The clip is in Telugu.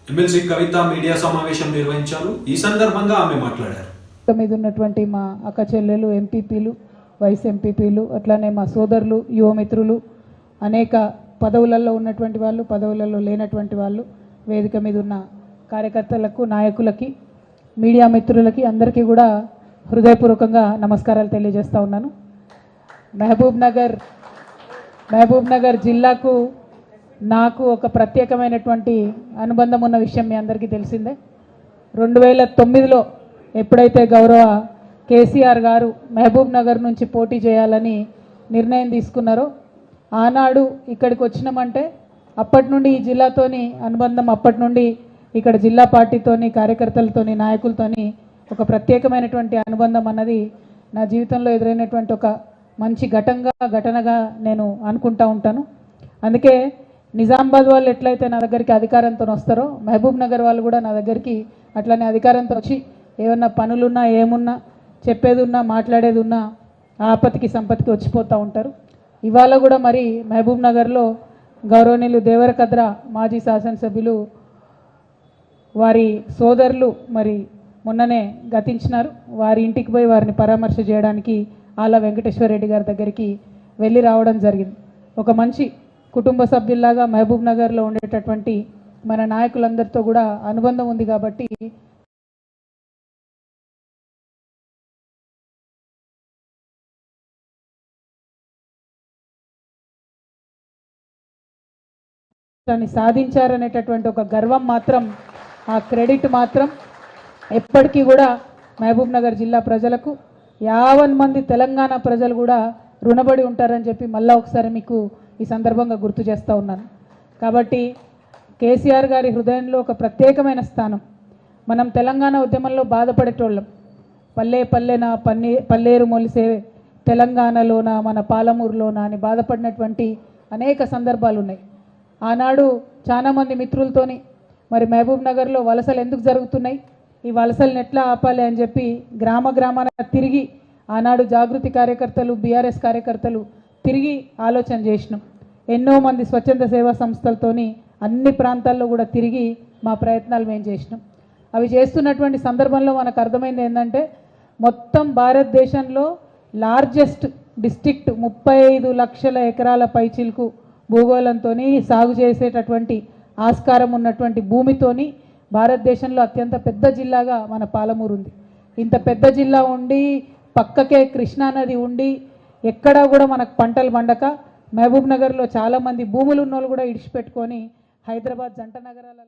ఎమ్మెల్సీ కవిత మీడియా సమావేశం నిర్వహించారు. ఈ సందర్భంగా ఆమె మాట్లాడారు. మీద ఉన్నటువంటి మా అక్క చెల్లెలు ఎంపీపీలు, వైస్ ఎంపీపీలు, అట్లానే మా సోదరులు, యువమిత్రులు, అనేక పదవులలో ఉన్నటువంటి వాళ్ళు, పదవులలో లేనటువంటి వాళ్ళు, వేదిక మీద ఉన్న కార్యకర్తలకు, నాయకులకి, మీడియా మిత్రులకి అందరికీ కూడా హృదయపూర్వకంగా నమస్కారాలు తెలియజేస్తూ ఉన్నాను. మహబూబ్ నగర్ జిల్లాకు నాకు ఒక ప్రత్యేకమైనటువంటి అనుబంధం ఉన్న విషయం మీ అందరికీ తెలిసిందే. 2009లో ఎప్పుడైతే గౌరవ కేసీఆర్ గారు మహబూబ్ నగర్ నుంచి పోటీ చేయాలని నిర్ణయం తీసుకున్నారో, ఆనాడు ఇక్కడికి వచ్చినామంటే అప్పటి నుండి ఈ జిల్లాతోని అనుబంధం, అప్పటి నుండి ఇక్కడ జిల్లా పార్టీతోని, కార్యకర్తలతోని, నాయకులతోని ఒక ప్రత్యేకమైనటువంటి అనుబంధం అన్నది నా జీవితంలో ఎదురైనటువంటి ఒక మంచి ఘటనగా నేను అనుకుంటా ఉంటాను. అందుకే నిజామాబాద్ వాళ్ళు ఎట్లయితే నా దగ్గరికి అధికారంతో వస్తారో, మహబూబ్ నగర్ వాళ్ళు కూడా నా దగ్గరికి అట్లనే అధికారంతో వచ్చి ఏమన్నా పనులున్నా, ఏమున్నా, చెప్పేది ఉన్నా, మాట్లాడేది ఉన్నా ఆపత్తికి సంపత్తికి వచ్చిపోతూ ఉంటారు. ఇవాళ కూడా మరి మహబూబ్ నగర్లో గౌరవనీయులు దేవరకద్ర మాజీ శాసనసభ్యులు వారి సోదరులు మరి మొన్ననే గతించినారు. వారి ఇంటికి పోయి వారిని పరామర్శ చేయడానికి ఆళ్ళ వెంకటేశ్వర రెడ్డి గారి దగ్గరికి వెళ్ళి రావడం జరిగింది. ఒక మంచి కుటుంబ సభ్యుల్లాగా మహబూబ్ నగర్లో ఉండేటటువంటి మన నాయకులందరితో కూడా అనుబంధం ఉంది కాబట్టి దాన్ని సాధించారనేటటువంటి ఒక గర్వం మాత్రం, ఆ క్రెడిట్ మాత్రం ఎప్పటికీ కూడా మహబూబ్ నగర్ జిల్లా ప్రజలకు 50 మంది తెలంగాణ ప్రజలు కూడా రుణపడి ఉంటారని చెప్పి మళ్ళీ ఒకసారి మీకు ఈ సందర్భంగా గుర్తు చేస్తూ ఉన్నాను. కాబట్టి కేసీఆర్ గారి హృదయంలో ఒక ప్రత్యేకమైన స్థానం. మనం తెలంగాణ ఉద్యమంలో బాధపడేటోళ్ళం. పల్లెన పల్లేరు మొలిసే తెలంగాణలోన, మన పాలమూరులోన అని బాధపడినటువంటి అనేక సందర్భాలు ఉన్నాయి. ఆనాడు చాలామంది మిత్రులతోని మరి మహబూబ్ నగర్లో వలసలు ఎందుకు జరుగుతున్నాయి, ఈ వలసలను ఎట్లా ఆపాలి అని చెప్పి గ్రామాన తిరిగి ఆనాడు జాగృతి కార్యకర్తలు, బీఆర్ఎస్ కార్యకర్తలు తిరిగి ఆలోచన చేసినాం. ఎన్నో మంది స్వచ్ఛంద సేవా సంస్థలతోని అన్ని ప్రాంతాల్లో కూడా తిరిగి మా ప్రయత్నాలు మేము చేసినాం. అవి చేస్తున్నటువంటి సందర్భంలో మనకు అర్థమైంది ఏంటంటే, మొత్తం భారతదేశంలో లార్జెస్ట్ డిస్ట్రిక్ట్ 35 లక్షల ఎకరాల పైచిలకు భూగోళంతో సాగు చేసేటటువంటి ఆస్కారం ఉన్నటువంటి భూమితోని భారతదేశంలో అత్యంత పెద్ద జిల్లాగా మన పాలమూరు ఉంది. ఇంత పెద్ద జిల్లా ఉండి పక్కకే కృష్ణానది ఉండి ఎక్కడా కూడా మనకు పంటలు పండక మహబూబ్ నగర్లో చాలామంది భూములు ఉన్నోళ్ళు కూడా ఇడిచిపెట్టుకొని హైదరాబాద్ జంట నగరాల